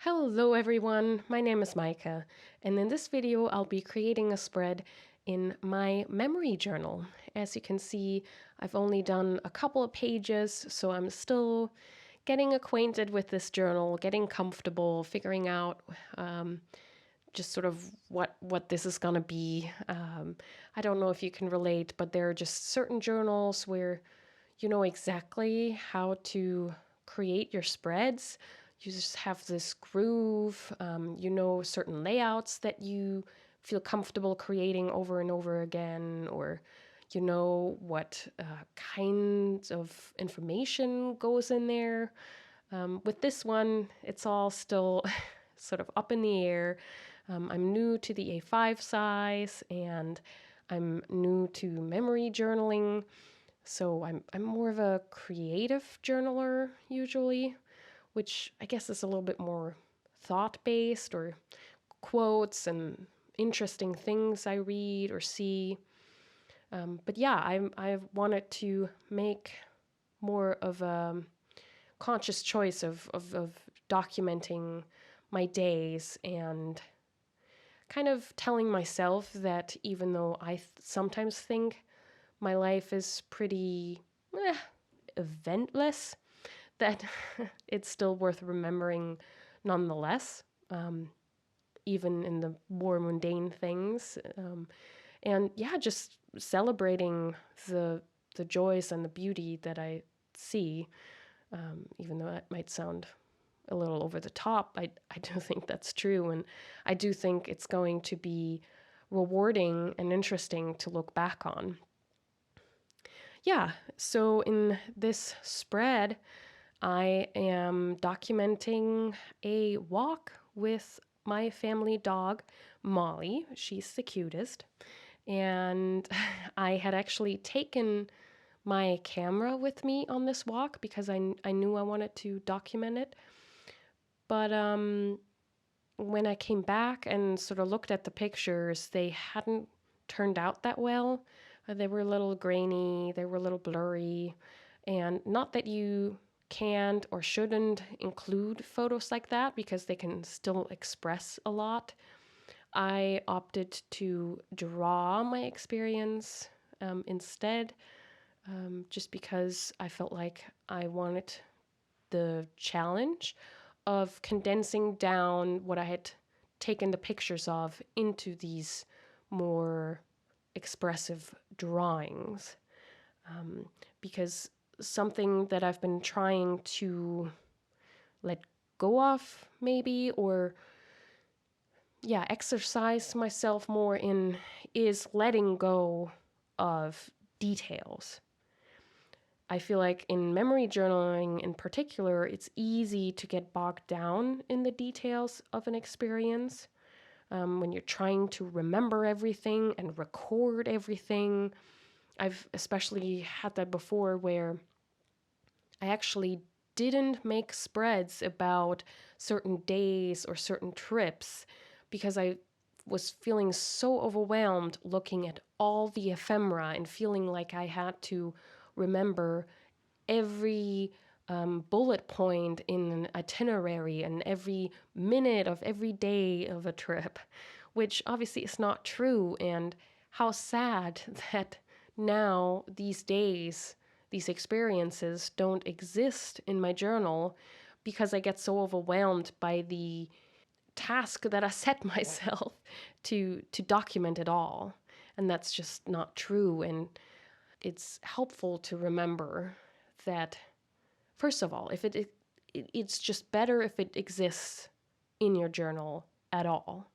Hello everyone, my name is Micah, and in this video I'll be creating a spread in my memory journal. As you can see, I've only done a couple of pages, so I'm still getting acquainted with this journal, getting comfortable, figuring out just sort of what this is gonna be. I don't know if you can relate, but there are just certain journals where you know exactly how to create your spreads. You just have this groove, you know certain layouts that you feel comfortable creating over and over again, or you know what kinds of information goes in there. With this one, it's all still sort of up in the air. I'm new to the A5 size and I'm new to memory journaling. So I'm more of a creative journaler usually, which I guess is a little bit more thought-based, or quotes and interesting things I read or see. But yeah, I've wanted to make more of a conscious choice of documenting my days and kind of telling myself that even though I sometimes think my life is pretty eventless, that it's still worth remembering nonetheless, even in the more mundane things. And yeah, just celebrating the joys and the beauty that I see, even though that might sound a little over the top. I do think that's true, and I do think it's going to be rewarding and interesting to look back on. Yeah, so in this spread, I am documenting a walk with my family dog, Molly. She's the cutest. And I had actually taken my camera with me on this walk because I knew I wanted to document it. But when I came back and sort of looked at the pictures, they hadn't turned out that well. They were a little grainy, they were a little blurry. And not that you can't or shouldn't include photos like that because they can still express a lot. I opted to draw my experience instead, just because I felt like I wanted the challenge of condensing down what I had taken the pictures of into these more expressive drawings. Because something that I've been trying to let go of, maybe, or yeah, exercise myself more in, is letting go of details. I feel like in memory journaling in particular, it's easy to get bogged down in the details of an experience. When you're trying to remember everything and record everything. I've especially had that before where I actually didn't make spreads about certain days or certain trips because I was feeling so overwhelmed looking at all the ephemera and feeling like I had to remember every bullet point in an itinerary and every minute of every day of a trip, which obviously is not true. And how sad that now, these days, these experiences don't exist in my journal because I get so overwhelmed by the task that I set myself to document it all. And that's just not true. And it's helpful to remember that, first of all, if it's just better if it exists in your journal at all.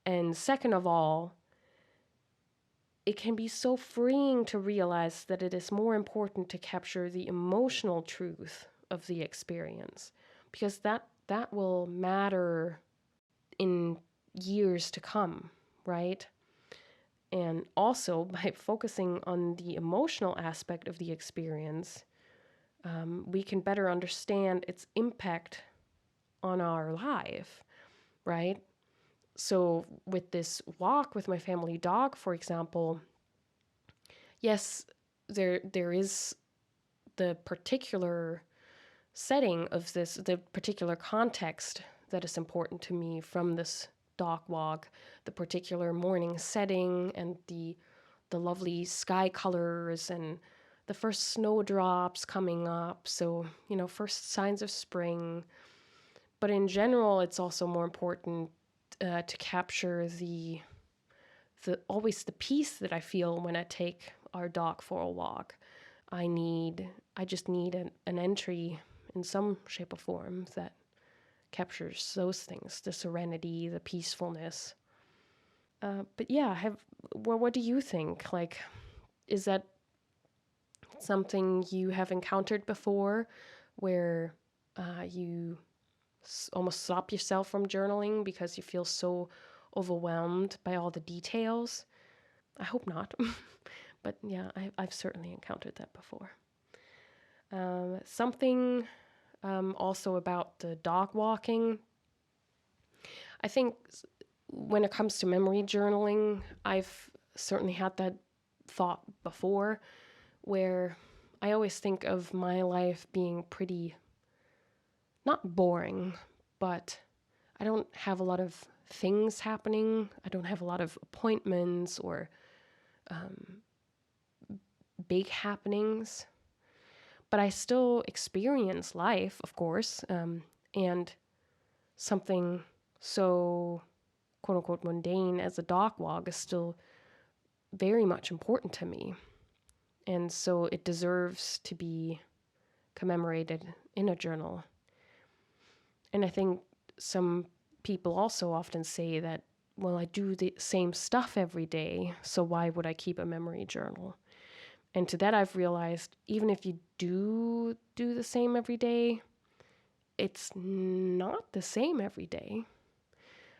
And second of all, it can be so freeing to realize that it is more important to capture the emotional truth of the experience, because that will matter in years to come, right? And also, by focusing on the emotional aspect of the experience, we can better understand its impact on our life, right? So with this walk with my family dog, for example, yes, there is the particular setting of this, the particular context that is important to me from this dog walk, the particular morning setting and the lovely sky colors and the first snowdrops coming up. So, first signs of spring. But in general, it's also more important to capture always the peace that I feel when I take our dog for a walk. I just need an entry in some shape or form that captures those things, the serenity, the peacefulness. But yeah, what do you think? Like, is that something you have encountered before where you almost stop yourself from journaling because you feel so overwhelmed by all the details? I hope not. But yeah, I've certainly encountered that before. Something also about the dog walking. I think when it comes to memory journaling, I've certainly had that thought before where I always think of my life being pretty, not boring, but I don't have a lot of things happening. I don't have a lot of appointments or big happenings. But I still experience life, of course, and something so quote unquote mundane as a dog walk is still very much important to me. And so it deserves to be commemorated in a journal. And I think some people also often say that, well, I do the same stuff every day, so why would I keep a memory journal? And to that, I've realized even if you do the same every day, it's not the same every day.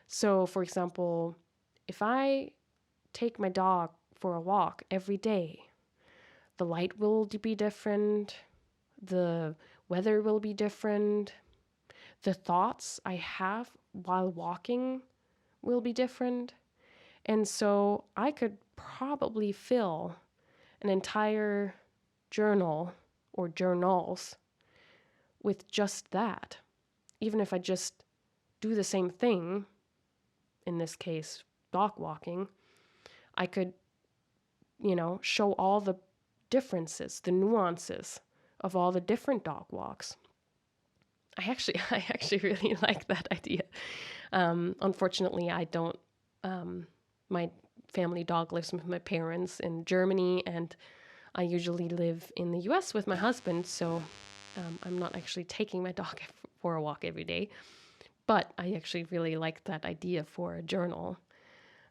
So, for example, if I take my dog for a walk every day, the light will be different, the weather will be different, the thoughts I have while walking will be different. And so I could probably fill an entire journal or journals with just that. Even if I just do the same thing, in this case, dog walking, I could, show all the differences, the nuances of all the different dog walks. I actually really like that idea. Unfortunately, I don't. My family dog lives with my parents in Germany, and I usually live in the U.S. with my husband, so I'm not actually taking my dog for a walk every day. But I actually really like that idea for a journal.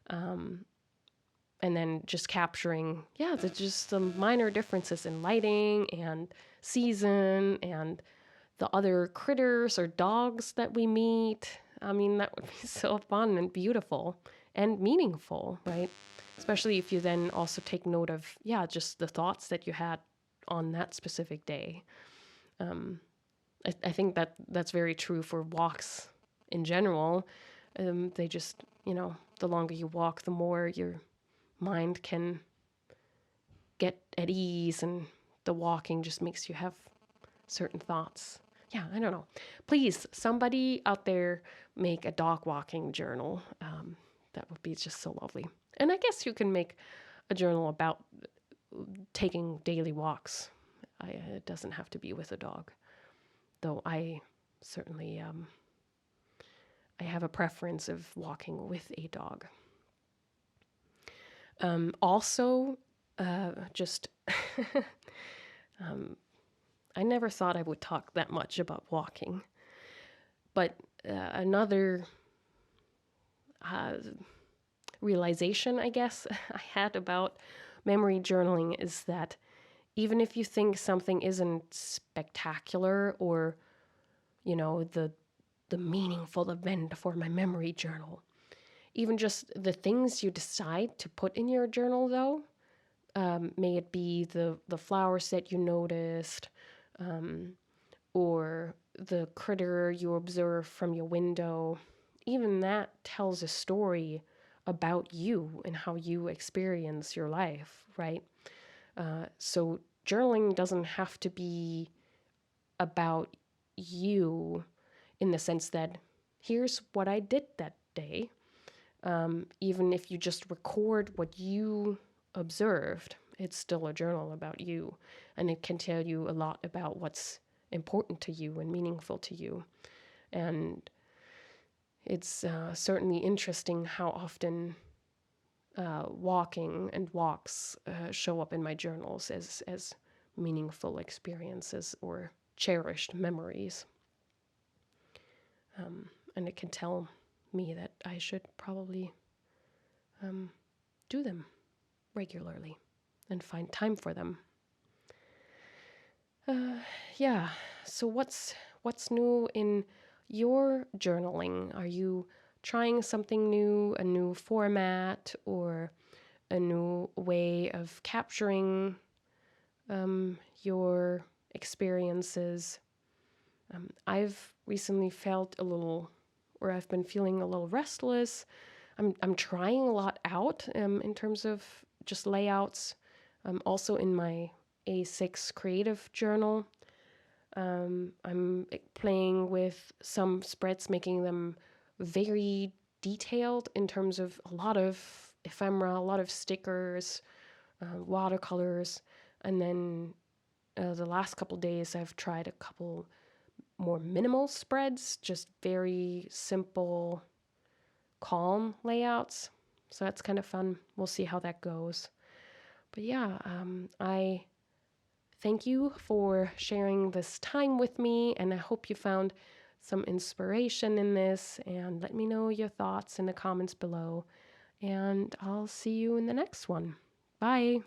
And then just capturing, just the minor differences in lighting and season and the other critters or dogs that we meet. I mean, that would be so fun and beautiful and meaningful, right? Especially if you then also take note of, just the thoughts that you had on that specific day. I think that's very true for walks in general. They just, the longer you walk, the more your mind can get at ease, and the walking just makes you have certain thoughts. Yeah, I don't know. Please, somebody out there make a dog walking journal. That would be just so lovely. And I guess you can make a journal about taking daily walks. It doesn't have to be with a dog. Though I certainly, I have a preference of walking with a dog. Also, just, I never thought I would talk that much about walking. But another realization, I guess, I had about memory journaling is that even if you think something isn't spectacular or, the meaningful event for my memory journal, even just the things you decide to put in your journal, though, may it be the flowers that you noticed, or the critter you observe from your window, even that tells a story about you and how you experience your life, right? So journaling doesn't have to be about you in the sense that here's what I did that day. Even if you just record what you observed, it's still a journal about you, and it can tell you a lot about what's important to you and meaningful to you. And it's certainly interesting how often walking and walks show up in my journals as meaningful experiences or cherished memories. And it can tell me that I should probably do them regularly and find time for them. Yeah. So what's new in your journaling? Are you trying something new, a new format, or a new way of capturing your experiences? I've recently felt a little, or I've been feeling a little restless. I'm trying a lot out in terms of just layouts. Also in my A6 creative journal, I'm playing with some spreads, making them very detailed in terms of a lot of ephemera, a lot of stickers, watercolors, and then the last couple days I've tried a couple more minimal spreads, just very simple, calm layouts. So that's kind of fun. We'll see how that goes. But yeah, I thank you for sharing this time with me, and I hope you found some inspiration in this. And let me know your thoughts in the comments below. And I'll see you in the next one. Bye.